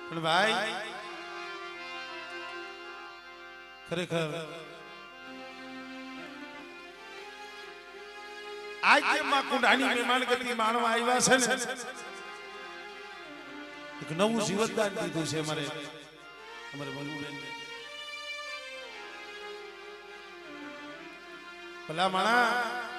પણ ભાઈ ખરેખર આજે માં કુંડાની મહેમાન ગતિ માણવા આવ્યા છે ને એક નવું જીવનદાન દીધું છે અમારે વલ્લુબેન ભલા માણા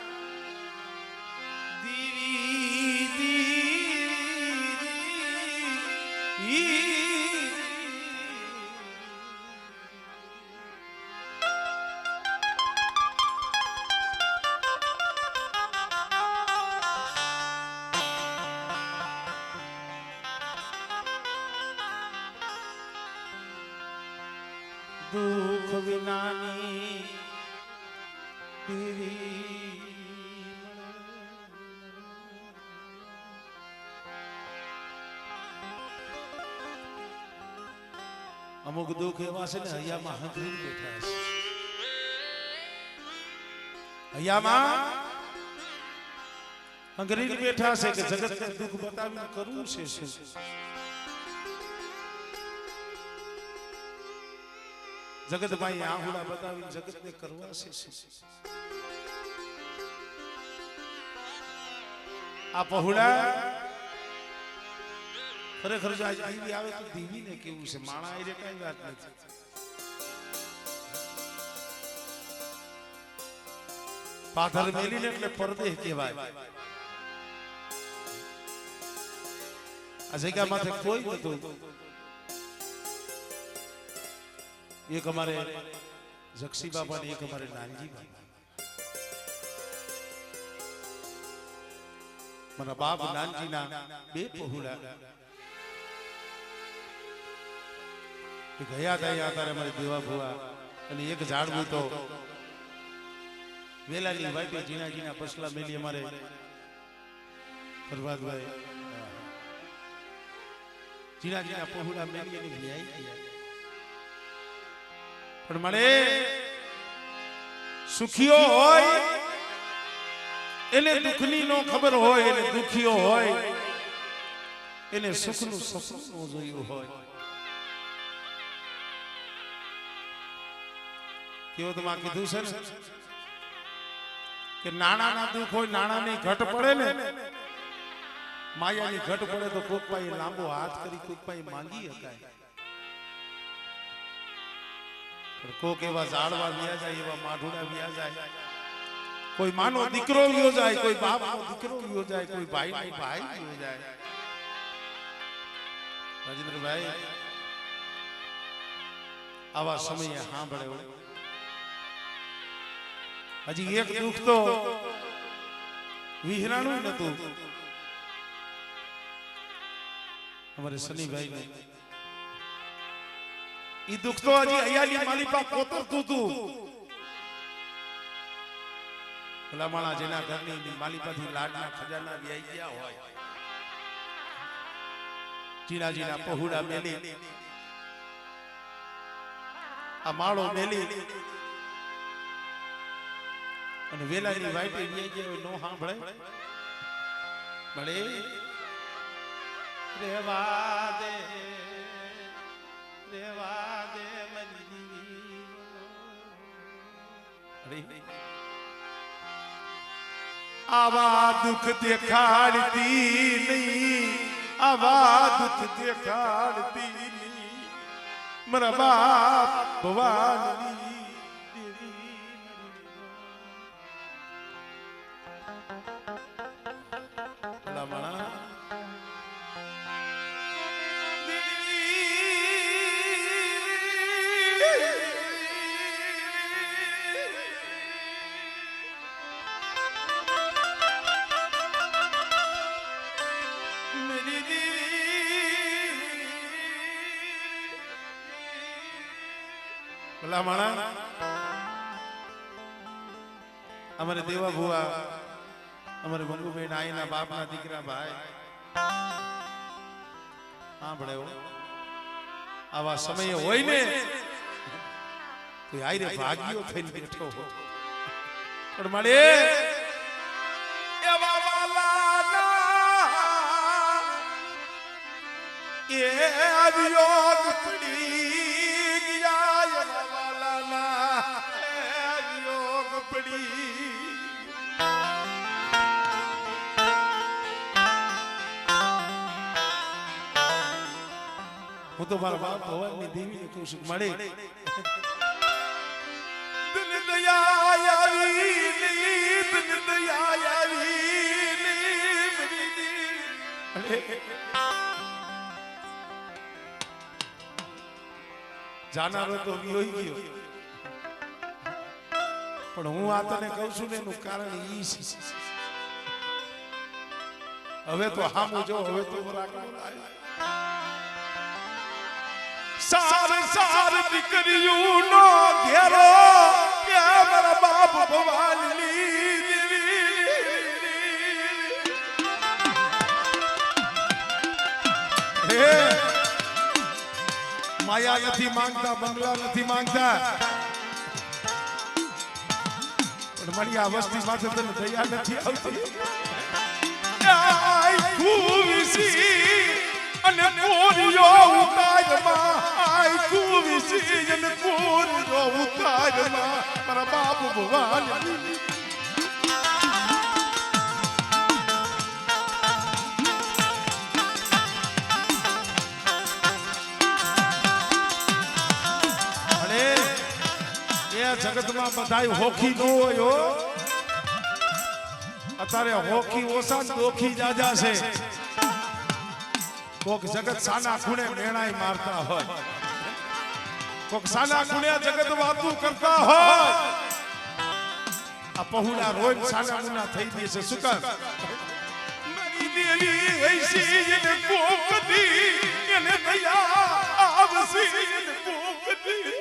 દુઃખ વિનાની અમુક દુઃખ એવા છે ને હૈયામાં હંગરી બેઠા છે હૈયામાં હંગરી બેઠા છે કે જગતને દુઃખ બતાવીને કરવું છે શું જગતભાઈ આહુડા બતાવીને જગતને કરવા છે આ પહોળા ખરેખર જો આજ દીવી આવે તો દીવીને કેવું છે માણા આઈ રે કઈ વાત નથી પાથર મેલીને એટલે પરદેહ કહેવાય આ જગ્યા માથે કોઈ નતું એક અમારે જક્ષી બાપા ને એક અમારે નાનજી બાપા મારા બાપ નાનજી ના બે પહોળા ગયા હતા ત્યારે અમારે દેવા ભુવા અને એક ઝાડવું તો વેલાની વાઈફે જીણાજીના પસલા મેલી અમારે પ્રભાતભાઈ જીણાજીના પહોળા મેલી એની ન્યાય ગયા પણ મળે સુખીઓ હોય એને દુઃખની નો ખબર હોય એને દુખીઓ હોય એને સુખનું સપનું જોયું હોય કેવો તમે કીધું છે ને કે નાણાના દુઃખ હોય નાણાની ઘટ પડે ને માયાની ઘટ પડે તો કોક પાઈ લાંબો હાથ કરી કોક પાઈ માંગી શકાય કોક એવા ઝાડવા વ્યા જાય એવા માઢુડા વ્યા જાય કોઈ માનો દીકરો વ્યો જાય કોઈ બાપનો દીકરો વ્યો જાય કોઈ ભાઈનો ભાઈ વ્યો જાય રાજેન્દ્રભાઈ આવા સમયે સાંભળ્યો હજી એક દુઃખ તો વિહરાણું નતું અમારે શનિભાઈ ને ઈ દુઃખ તો હજી અયાલી માલિપા કોતરતું હતું ભલા માણા જેના ઘરની માલિપાથી લાડના ખજાના વ્યાઈ ગયા હોય જીણાજીના પહોળા મેલી આ માળો મેલી અને વેલાની વાઈટે વ્યાઈ ગયા નો સાંભળે મળે રેવા દે રેવા દે મરી આવા દુઃખ દેખાડતી નહીં આવા દુઃખ દેખાડતી નહીં મારા બાપ ભવાની અમારે દેવા ભુવા અમારે વલ્લુબેન આઈના બાપના દીકરા ભાઈ સાંભળે આવા સમયે હોય ને તો આયરે ભાગ્યો થઈને બેઠો હોય પણ મળે એવા વાલાના એ અવિયોગ પડી ગયા વાલાના અવિયોગ પડી હું તો મારા બાપ ભગવાનની દેવીને કહું છું મળે દિલ દયા આવી દિલ દયા આવી જાનારો તો વિયોઈ ગયો પણ હું આ તને કહું છું ને એનું કારણ ઈ છે હવે તો હામું જો હવે તો સાર સાર દીકરીયું નો ઘેરો ત્યાં મારા બાપ ભવાની હે માયા નથી માંગતા બંગલા નથી માંગતા પણ મારી આ વસ્તી માથે તને દયા નથી આવતી આઈ કુવીસી અને પોરિયો ઉતારમાં આઈ કુવીસી અને પોરિયો ઉતારમાં મારા બાપ ભવાની જગતમાં બધાય હોખી ન હોય અત્યારે હોખી ઓછા દોખી જાજા છે કોક જગત સાના ખૂણે મેણાઈ મારતા હોય કોક સાના ખૂણે જગત વાતું કરતા હોય આ પહુડા રોજ સાના મુના થઈ ગઈ છે શું કર મારી દેવી એસી એને પોકતી એને દયા આવસી એને પોકતી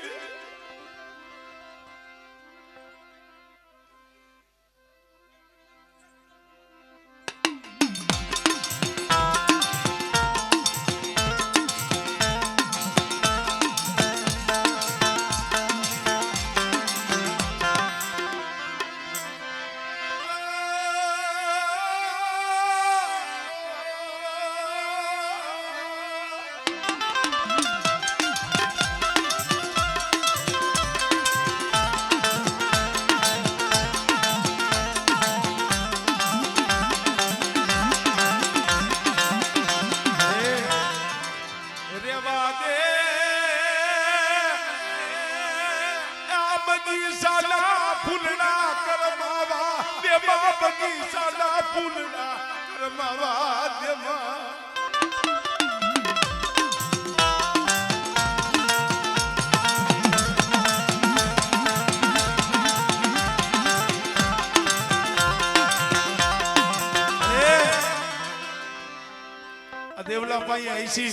દેવલા ભાઈ ऐसी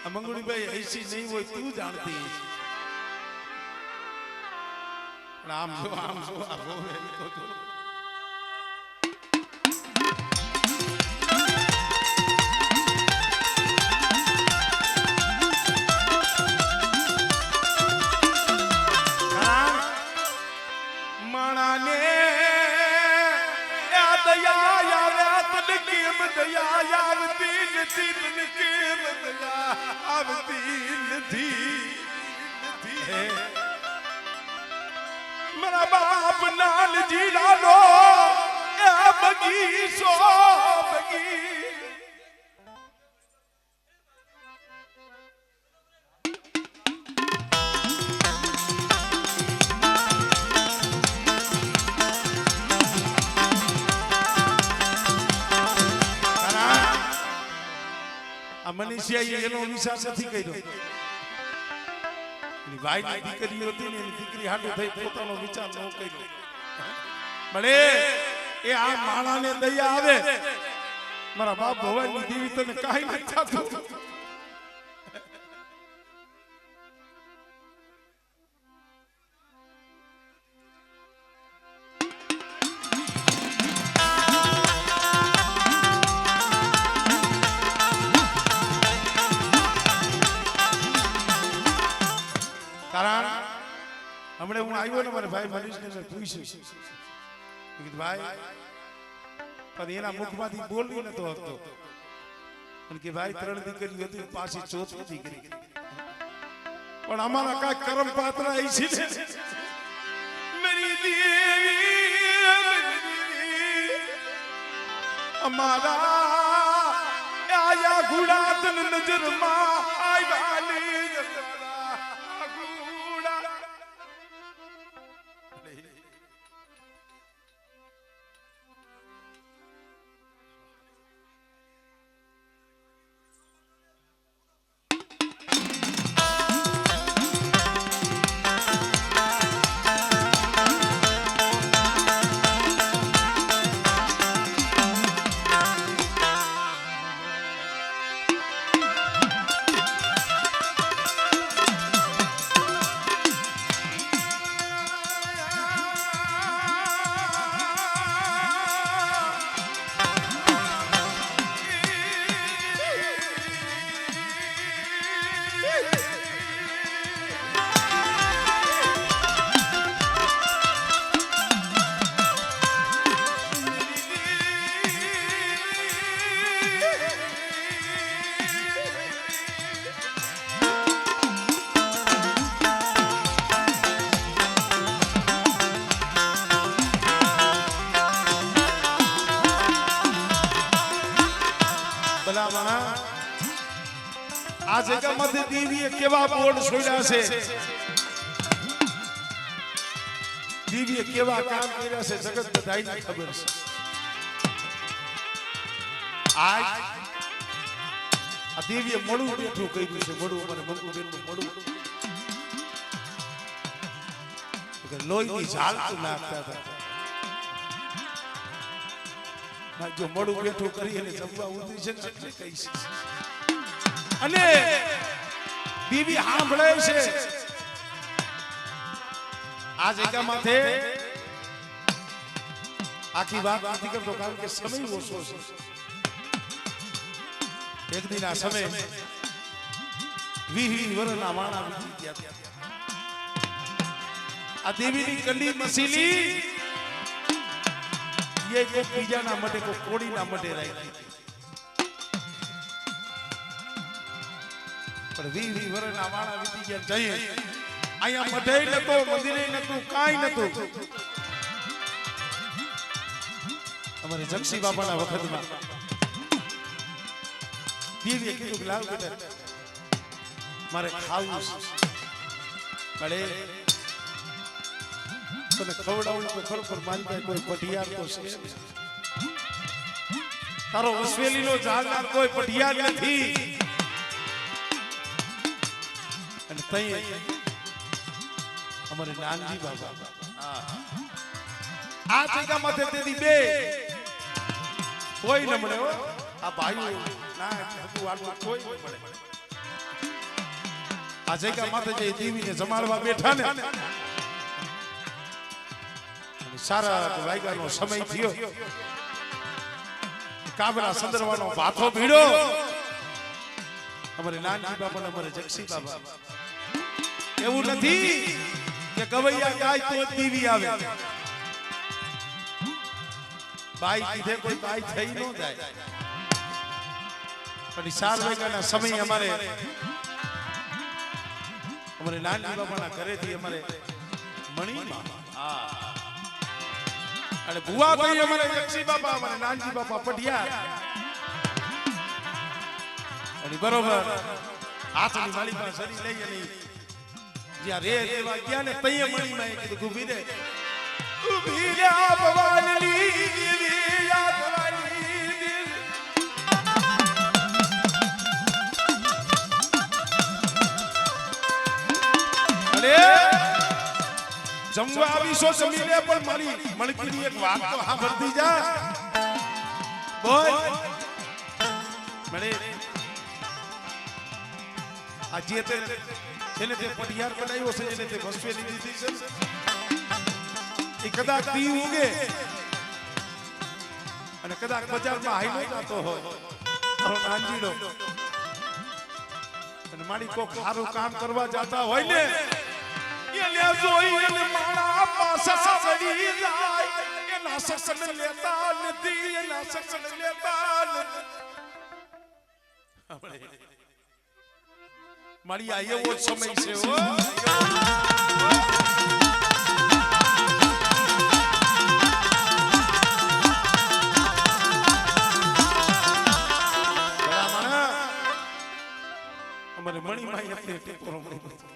મંગુડી ભાઈ ऐसी નહીં હોય તું જાણતી આમ જો આ રોવે તો માણાને આ દયા આવ્યા તને કેમ દયા આવતી નથી તને કેમ દયા આવતી નથી મારા બાપ નાલ જીલાલો એ બગીચો બગી મનીષિયા એનો વિચાર નથી કર્યો એની ભાઈની દીકરી હતી ને એની દીકરી હાટુ થઈ પોતાનો વિચાર ન કર્યો ભલે એ આ માણાને દયા આવે મારા બાપ ભવાની દેવી તને કાઈ નથી થતું કારણ હમણે હું આવ્યો ને મારા ભાઈ મનીષને પૂછ્યું કીધું ભાઈ પણ એના મુખમાંથી બોલવી નતો હકતો કે ભાઈ 3 દીકરીઓ હતી પાછી ચોથી દીકરી પણ અમારા કાંઈ કરમ પાત્ર એ છે મેરી દેવી અમારા આયા ગુડા તન નજરમાં આઈવાલી જરા ગુડા આ જગ્યામાંથી દેવીએ કેવા બોર્ડ છોડ્યા છે દેવીએ કેવા કામ કર્યા છે જગત બધાને ખબર છે આજ આ દેવીએ મળું બેઠું કર્યું છે મળું અમારે મંગુબેનનું મળું કે લોહીની ઝાલતું નાખતા હતા જો મળું બેઠું કરી અને જમવા ઉતરી છે ને એટલે કહીશ અને દેવી સાંભળે છે આ જગ્યામાંથી આખી વાત નથી કરતો કારણ કે સમય ઓછો છે એક દિન આ સમય 20 વર્ષના વાણા વીતી ગયા આ દેવીની કંડી મસીલી એ કોઈ બીજાના માટે કોઈ કોડીના માટે રાખી પણ 20 વર્ષના વાણા વીતી ગયા જઈએ અહીંયા મઢે નતો મંદિરે નતું કાઈ નતું અમારે જક્ષી બાપાના વખતમાં દેવીએ કીધું કે લાવ બેટા મારે ખાવું છે મળે તને ખવડાવું તો ખરો પણ મારી પાસે કોઈ પઢિયાર તો છે તારો વસવેલીનો જાણનાર કોઈ પઢિયાર નથી અને તઈ અમારે નાનજી બાબા આ જગ્યામાંથી તેની બે કોઈ ન મળે આ ભાઈઓ ના હતું આટલું કોઈ ન મળે આ જગ્યામાંથી જે દેવીને જમાડવા બેઠા ને સારા વાગ્યાનો સમય થયો કાબરા સંદરવાનો ભાથો ભીડો અમારે નાનજી બાપા અમારે જક્ષી બાબા એવું નથી કે ગવૈયા ગાય તો દેવી આવે બાઈ કીધે કોઈ બાઈ થઈ ન જાય પણ 4 વાગ્યાના સમય અમારે નાનજી બાપાના ઘરેથી અમારે મણીમાં અને ભુવા ભાઈ અમારે જક્ષી બાપા અમારે નાનજી બાપા પઢિયાર અને બરોબર હાથની માળી પાસે સરી લઈ અને જ્યાં રે દેવા ગયા ને તઈએ મણીમાં એ કીધું ઊભી રે ભવાનલી દેવી યા ભવાની અરે જમવા આવીશો જમીને પણ મારી મણકીની એક વાત તો સાંભળતી જા બોલ મળે આજે તેને તે પઢિયાર બનાવ્યો છે એને તે વસ્તુએ લીધી છે એ કદાચ દી ઉગે અને કદાચ બજારમાં હાઈલો જાતો હોય તારો નાનજીડો અને મારી કોક સારું કામ કરવા જાતા હોય ને એને જોઈને મારા પાસા સડી જાય એના સસન લેતા નથી એના સસન લેતા નથી મારી આ એવો સમય છે હો અમારે મણીમાં આપણે ટેકોરો મળી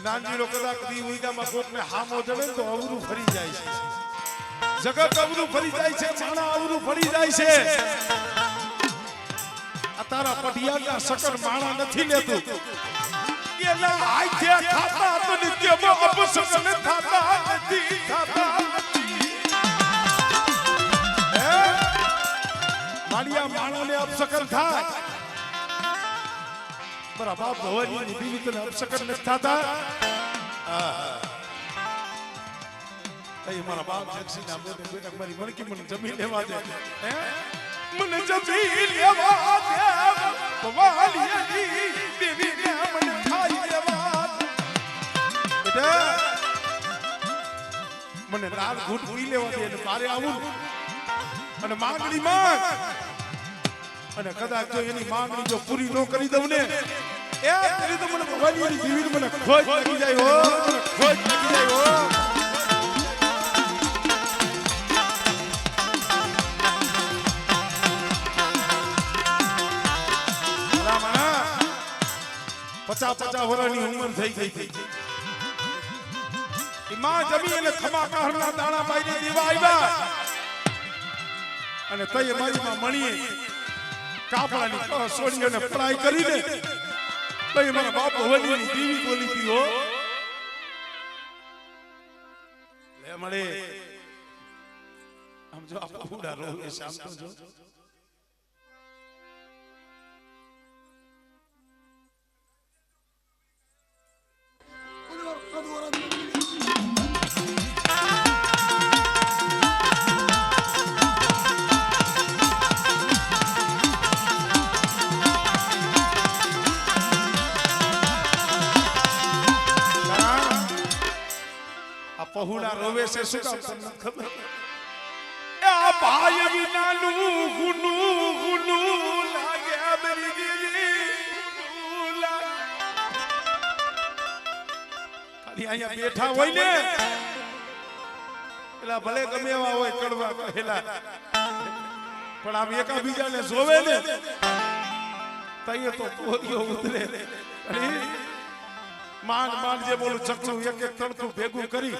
નાનજીનો કદાચ દી ઉઈદામાં કોકને હામો જડે તો અવરું ફરી જાય છે જગત અવરું ફરી જાય છે માણા અવરું ફરી જાય છે આ તારા પટિયાના સકર માણા નથી લેતું એના હાથે ખાતા તો નિત્યમાં અપસકન થાતા નથી થાતા માળિયા માણાને અપસકન થાય મારા બાપ ભવાની દીવી તને અપસકન નથી થતા મારા બાપ જક્ષી ના બોલે બેટા મારી મણકી મને જમી લેવા દે હે મને જમી લેવા દે ભવાની દેવી ને મને ખાઈ લેવા બેટા મને લાલ ઘૂંટ પી લેવા દે અને મારે આવું અને માંગણી માંગ અને કદાચ જો એની માંગણી જો પૂરી ન કરી દઉં ને એ કરી તો મને ભવાની જીવી મને ખોજ લાગી જાય હો મને ખોજ લાગી જાય હો રામા 50 વર્ષની ઉંમર થઈ ગઈ હતી માં જમી અને ખમા કાહરના દાણા પાઈને દેવા આવ્યા અને તય મારી માં મણીએ કાપડાની સોડી અને ફ્રાય કરીને તય મારા બાપ ભવાની દેવી બોલી હતી હો લે મળે આમ જો આ પૂડા રોવે શામ તો જો પहुડા રોવે છે શું કામ તમને ખબર આ ભાઈ વિનાનું ગુનું ગુનું લાગે મારી દીદી ખાલી અહીંયા બેઠા હોય ને એલા ભલે ગમે એવા હોય કડવા કહેલા પણ આમ એકા બીજાને જોવે ને તઈએ તો કોરિયો ઉતરે અરે માંડ માંડ જે બોલું ચકલું એક એક તણખું ભેગું કરી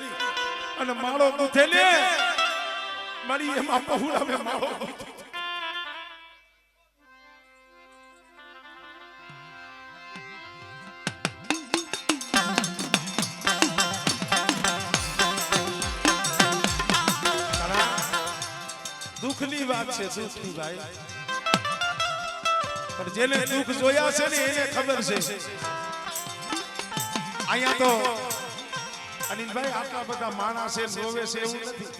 અને માળો ગુથે ને મારી એમાં પहुડા મે માળો દુઃખની વાત છે દુઃખની ભાઈ પણ જેને દુઃખ જોયા છે ને એને ખબર છે અહીંયા તો અનિલભાઈ આટલા બધા માણસ છે રોવે છે એવું નથી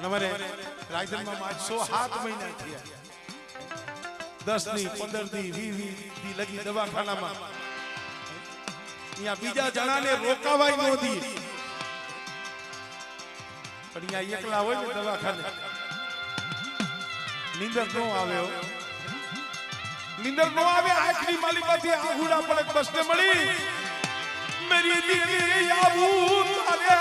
અમારે રાજનમાં 107 મહિના થયા 10 ની 15 ની 20 ની લગી દવાખાનામાં અહીંયા બીજા જણાને રોકાવાય નહોતી પણ અહીંયા એકલા હોય ને દવાખાને નીંદર ન આવે નિંદર નો આવે આખરી માલિકાથી આહુડા પડે બસને મળી મેરી દીદી આવું તારે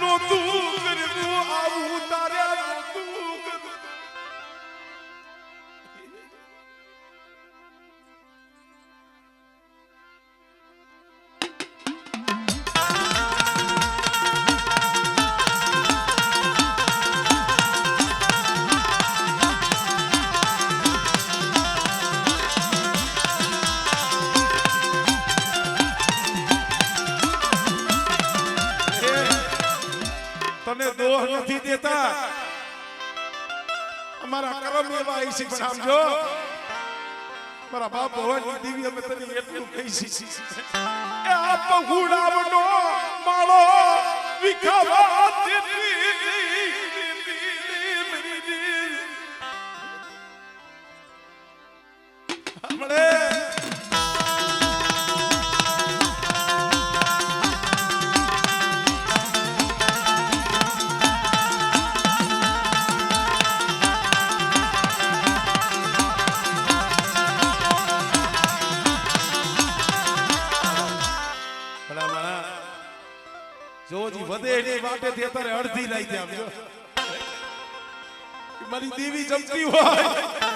નો તું કરવું આવું તારે નો તું તને દોહ નથી દેતા અમારા કર્મ એવા છે પણ સમજો મારા બાપ ભવાની દેવી અમે તને એટલું કહી છી એ આ પગુડાવનો માળો વિખાવા મળે જોજી વધે એની વાટે થી અત્યારે અડધી રાઈ આવજો મારી દેવી જમતી હોય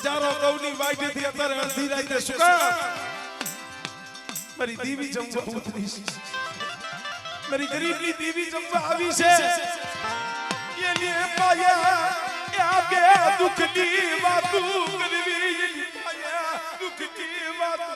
હજારો ગૌની વાઈટે થી અત્યારે અડધી રાતે સુકા મારી દેવી જમવા ઉતરી મારી ગરીબની દેવી જમવા આવી છે એની પાયા આ બે દુઃખની વાતો કરવી એની પાયા દુઃખની વાતો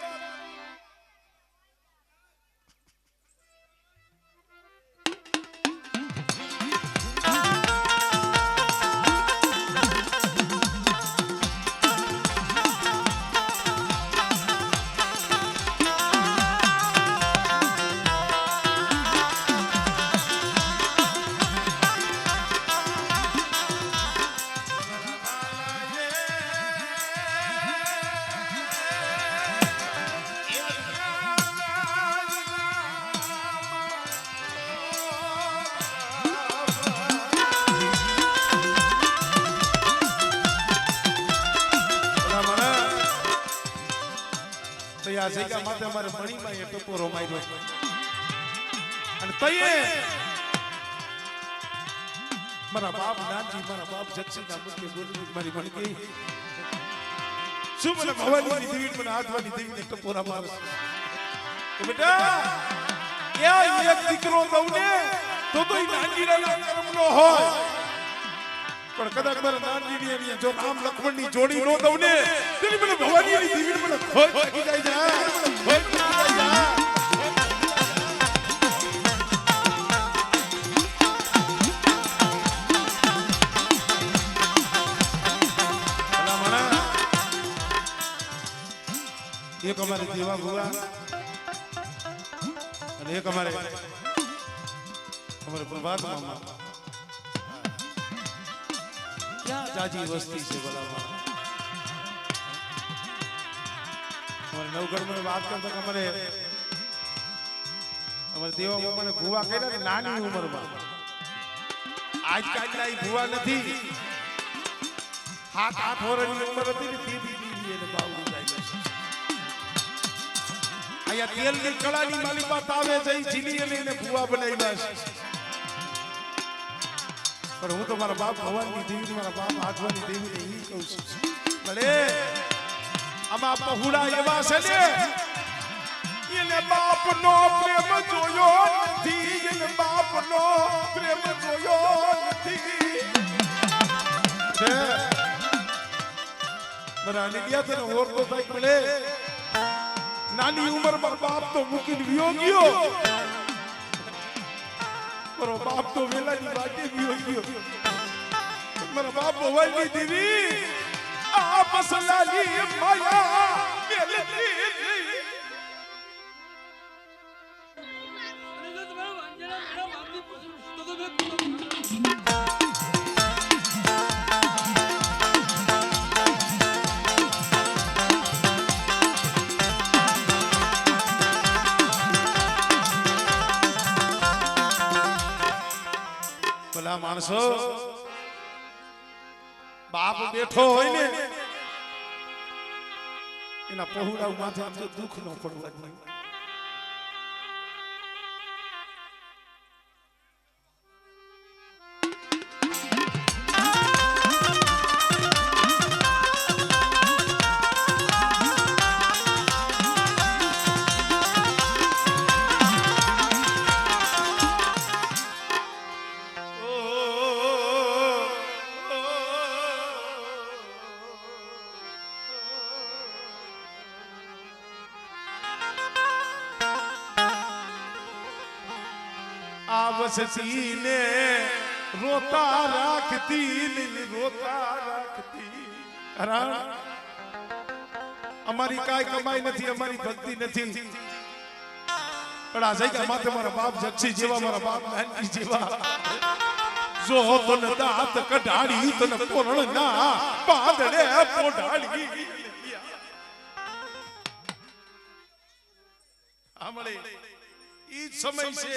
આ જગ્યા માથે અમારે મણીમાં એ ટપોરો માર્યો અને તઈએ મારા બાપ નાનજી મારા બાપ જક્ષીના મુખે બોલી મારી મણકી શું મને ભવાની દેવી મને હાથવાની દેવીને ટપોરા મારે કે બેટા એ એક દીકરો દઉં ને તો એ નાનજીના કર્મનો હોય પણ કદાચ મારા નાનજીની એની જો રામ લક્ષ્મણની જોડી નો દઉં ને તેની મને ભવાનીની દેવી મને ખોટ લાગી જાય છે ખોટ લાગી જાય એક અમારે દેવા ભુવા અને એક અમારે પ્રભાત મામા ક્યાં જાજી વસ્તી છે બોલાવા અમારે નવગઢમાં વાત કરતા કે અમારે દેવા મામાને ભુવા કર્યા ને નાની ઉંમરમાં આજકાલના ભુવા નથી 7-8 વર્ષની ઉંમર હતી ને દીદી એને બાવડી જાય આયા તેલની કળાની માલિકાત આવે છે જીની એને ભુવા બનાવ્યા છે પણ હું તો મારા બાપ ભવાની દેવી મારા બાપ હાથવાની દેવીને ઈ કહું છું ભલે આમાં પહુડા એવા છે ને એને બાપનો પ્રેમ જોયો નથી એને બાપનો પ્રેમ જોયો નથી મારા નિડિયા તને ઓરતો થાય ભલે નાની ઉંમરમાં બાપ તો મૂકીને વિયો ગયો મારો બાપ તો વેલાની વાટે વિયો ગયો મારા બાપ ભવાની દેવી આ મસલાની માયા મેલતી માણસો બાપ બેઠો હોય ને એના પહોળા માથે આમ તો દુઃખ ન પડવા જોઈએ વસતી ને રોતા રાખતી નહીં, રોતા રાખતી. અમારી કાંઈ કમાઈ નથી, અમારી ભક્તિ નથી, પણ આ જગ્યા માથે મારા બાપ જક્ષી જેવા, મારા બાપ નાનકી જેવા જો તને દાંત કઢાડી તને કોરણ ના પાંદડે પોઢાડી આમળે ઈ સમય છે.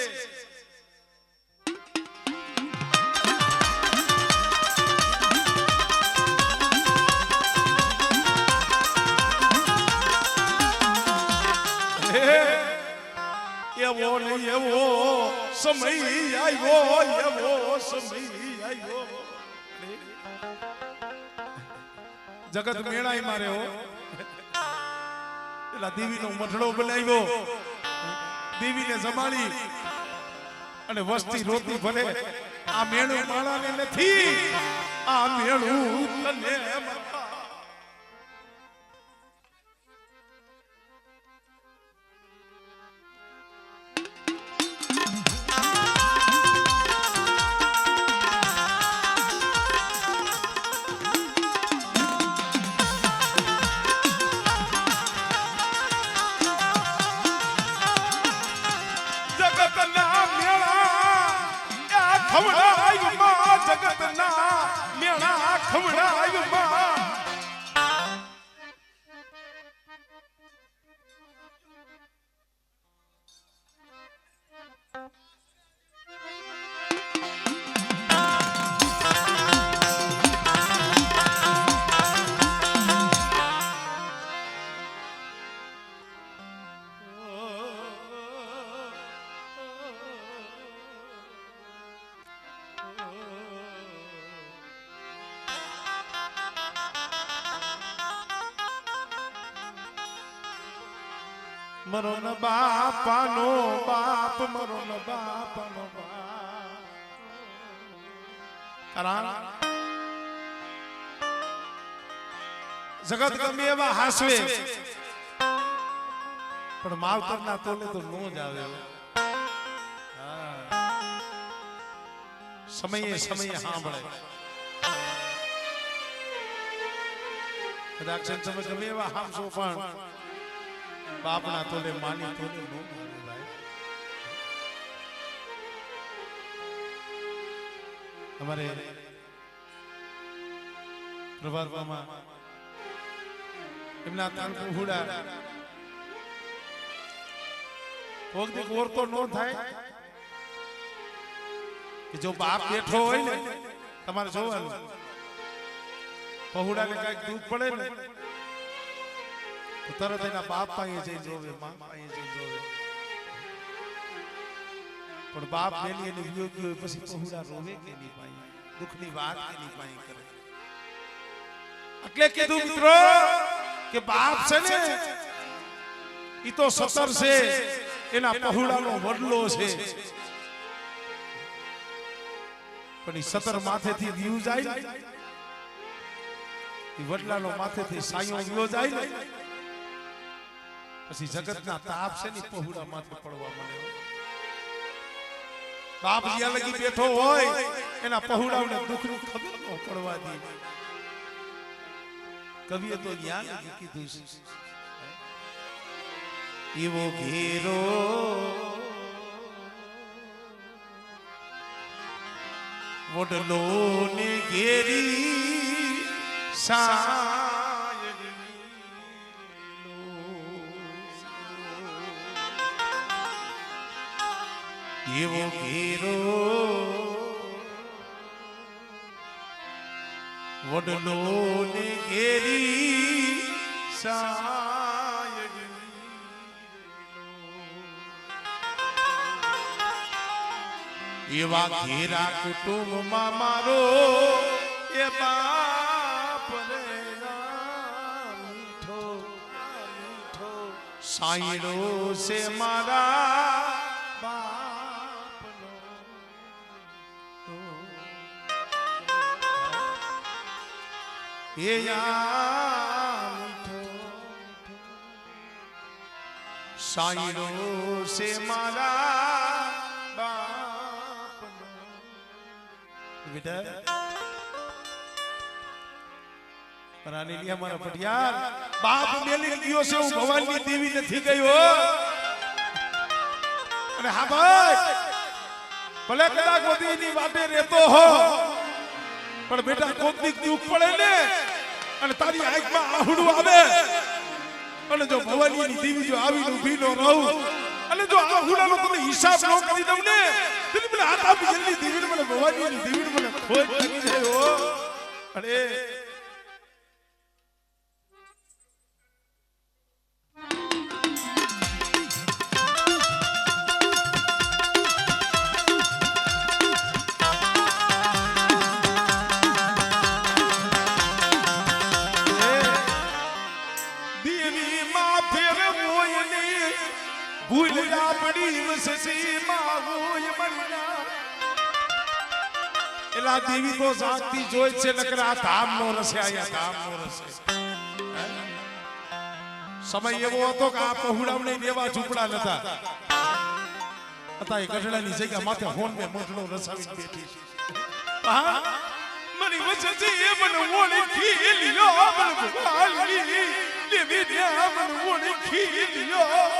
એવો નહીં એવો સમય આવ્યો, એવો સમય આવ્યો. જગત મેળાઈ મારે હો, પેલા દેવીનો મઠડો બનાવ્યો, દેવીને જમાડી અને વસ્તી રોતી ભરે. આ મેળું માળાને નથી, આ મેળું તને. મરો ન બાપાનો બાપ, મરો ન બાપાનો બાપ. જગત ગમે એવા હાસવે, પણ માવતરના તોલે તો નો જ આવે. સમયે સમયે સાંભળે. કદાચ તમે ગમે એવા હામશો પણ બાપના તોલે માની તોલે નો માને ભાઈ. અમારે પ્રભાતમાં એમના તાંકુ હુડા કોક ઓરતો નો થાય કે જો બાપ બેઠો હોય ને તમારે જોવાનું પહોડાને કઈક દુઃખ પડે ને તો તરત એના બાપ પાસે જઈ જોવે, માં પાસે જઈ જોવે. પણ બાપ મેલી એને વિયોગી હોય પછી પહોડા રોવે કે નહીં પાઈ, દુઃખની વાત કે નહીં પાઈ કરે. એટલે કીધું મિત્રો કે બાપ છે ને ઈ તો સતર છે, એના પહોડાનો વડલો છે, પણ ઈ સતર માથેથી વ્યુ જાય ને, ઈ વડલાનો માથેથી સાયો વ્યો જાય ને, પછી જગતના તાપ છે ને પહોડા માથે પડવા મળે. બાપ જ્યાં લગી બેઠો હોય એના પહોડાને દુઃખની ખબર ન પડવા દે. કવિએ તો જ્ઞાન કીધું છે, એવો ઘેરો વડલો ને ઘેરી એવો ઘેરો વડલો ને ઘેરી એવા ઘેરા કુટુંબમાં મારો એ બાપ રે મીઠો મીઠો સાયડો છે મારા બાપનો. એ મીઠો સાયડો છે મારા બાપ. બેટા રાની લિયા મારા પટિયાર બાપ મેલી ગયો છે હું ભવાની દેવી નથી ગયો અને હા ભાઈ ભલે કદાચ મોદીની વાટે રહેતો હો પણ બેટા કોકની દુખ પડે ને અને તારી આંખમાં આહુડું આવે અને જો ભવાનીની દેવી જો આવીને ઊભી ન રહું અને જો આહુડાનો તમે હિસાબ ન કરી દઉં ને તો મને હાથ આપી જલ્દી દેવીને મને ભવાનીની દેવીને મને ખોટ લાગી જાય હો અરે એલા દેવી તો જાગતી જોઈ છે નકરા ધામ નો રસે આયા ધામ નો રસે સમય એવો હતો કે આ પહોળાવને દેવા ઝૂપડા નતા હતા એ ગઢડાની જગ્યા માથે હોન મે મોટલો રસાવી બેઠી હા મરી વચ્ચે એ મન ઓળખી લ્યો મન ભવાલી દેવી ને મન ઓળખી લ્યો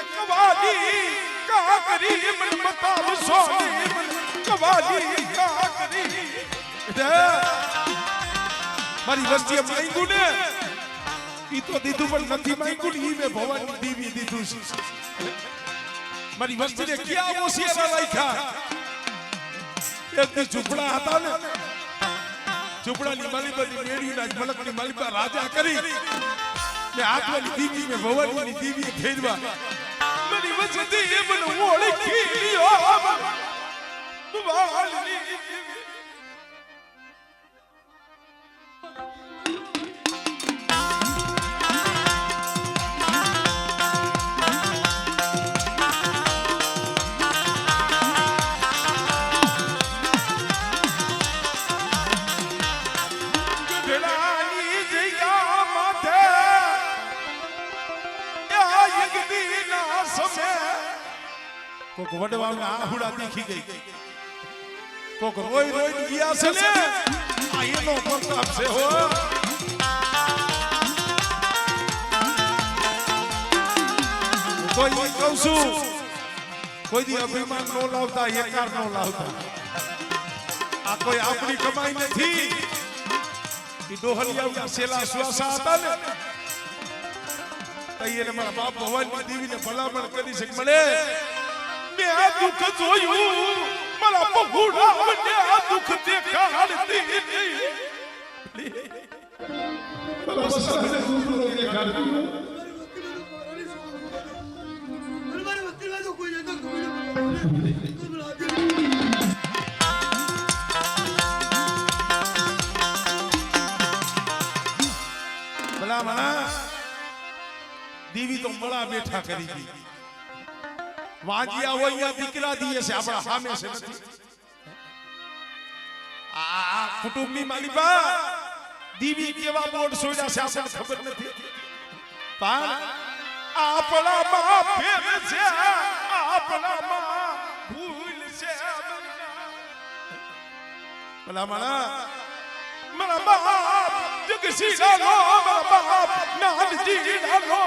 કવાલી કાકરી મન બતાવ સોની મન કવાલી કાકરી મારી વસ્તી માંગ્યું ને ઈ તો દીધું પણ નથી માંગ્યું ઈ મે ભવાની દેવી દીધું છે મારી વસ્તીને ક્યાં ઓસિયારા રાખ્યા એક ઝૂપડા હતા ને ઝૂપડાની માલિબાની મેળીના મલકની માલિબા રાજા કરી મે આત્માની દેવી મે ભવાની દેવી ફેરવા મારી વસ્તી એ મને ઓળખી લ્યો ભવાની કોક વડવાના આહુડા દેખી ગઈ કોક રોઈ રોઈ ગયા છે ને આ એનો પ્રતાપ છે હો કોઈ કહું છું કોઈ દી અભિમાન નો લાવતા એકાર નો લાવતા આ કોઈ આપણી કમાઈ નથી ઈ ડોહલિયા સેલા સુવાસા હતા ને તૈયે મારા બાપ ભવાની દેવીને ભલામણ કરી છે મળે મે આ દુઃખ જોયું મારા પગુડા મને આ દુઃખ દેખાડતી ભલામણા દેવી તો મળા બેઠા કરી દી વાંજિયા હોય દીકરા દીએ છે આપણા સામે છે નથી આ કુટુંબની માલિબા દીવી કેવા બોર્ડ સોડ્યા છે આપણને ખબર નથી પણ આપણા માં ફેર છે આપણા માં ભૂલ છે ભલામણા મારા બાપ જગસી ડાલો મારા બાપ નાનજી ડાલો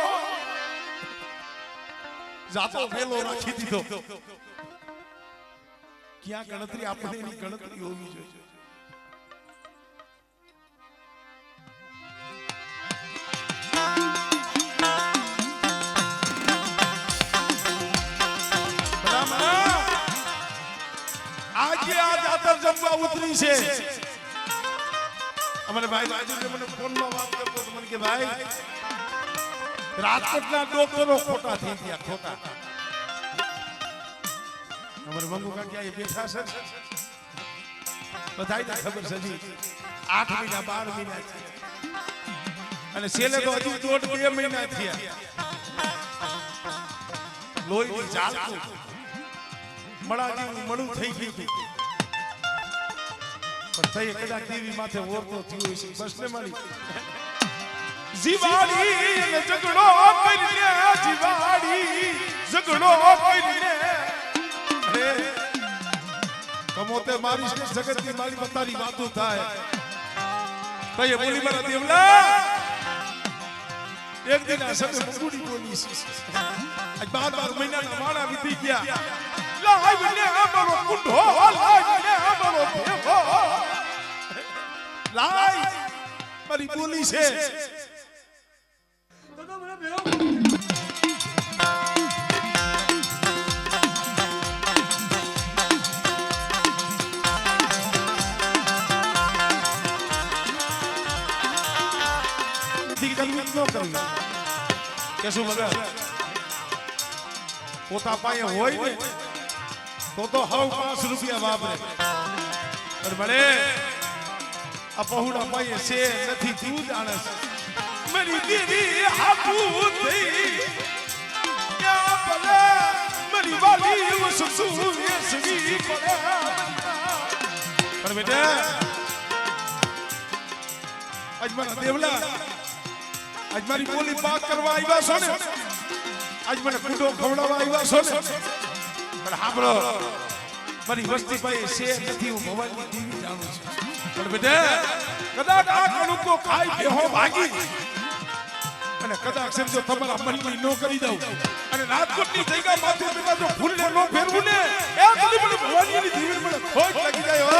જાતો વેલો રાખી દીધો ક્યાં ગણતરી આપણે એની ગણતરી હોવી જોઈએ આજે આ જાતર જમવા ઉતરી છે અમારે ભાઈ રાજુ મને ફોનમાં વાત કરતો તો મને કે ભાઈ રાજકોટના ડોક્ટરો ખોટા થઈ ગયા ખોટા અમારે મંગુ કાકા એ બેઠા છે બધાને ખબર છે જી 8 મહિના 12 મહિના છે અને છેલ્લે તો હજુ 1.5 મહિના થયા લોહી ચાલતું મળાજી મળું થઈ ગયું પણ થઈ કદાચ દેવી માથે ઓરતો થયો છે બસ ને મારી જીવાડી ને ઝઘડો કરીને જીવાડી ઝઘડો કરીને અરે કમોતે મારી છે જગતની મારી બતારી વાતો થાય તો એ બોલી મારા દેવલા એક દિન આ સને મુગુડી બોલી છે આજ 12 મહિનાના માણા વીતી ગયા લાય ને અમારો કુંઢો લાય ને અમારો ભેગો લાય મારી બોલી છે દાદા મને ભેગો કેશું બગા પોતા પાએ હોય ને તો હવ 5 રૂપિયા વાપરે પણ મળે આ પહોળા પાએ છે નથી તું જાણે મારી દેવી હાથું થઈ ક્યાં ભલે મારી વાલી વસુ એસવી પડે પણ બેટા આજ મારા દેવલા આજ મારી બોલી પાક કરવા આવ્યા છો ને આજ મને કુંડો ખવડાવવા આવ્યા છો ને પણ સાંભળો મારી વસ્તી ભાઈ છે નથી હું ભવાની દેવી જાણું છું પણ બેટા કદાચ આ કણુકો ખાઈ બેહો ભાગી અને કદાચ સમજો તમારા મનની નો કરી દઉં અને રાજકોટની જગ્યા માથે બેટા જો ફૂલને નો ફેરવું ને એ બધી મને ભવાનીની દેવી મને ખોટ લાગી જાય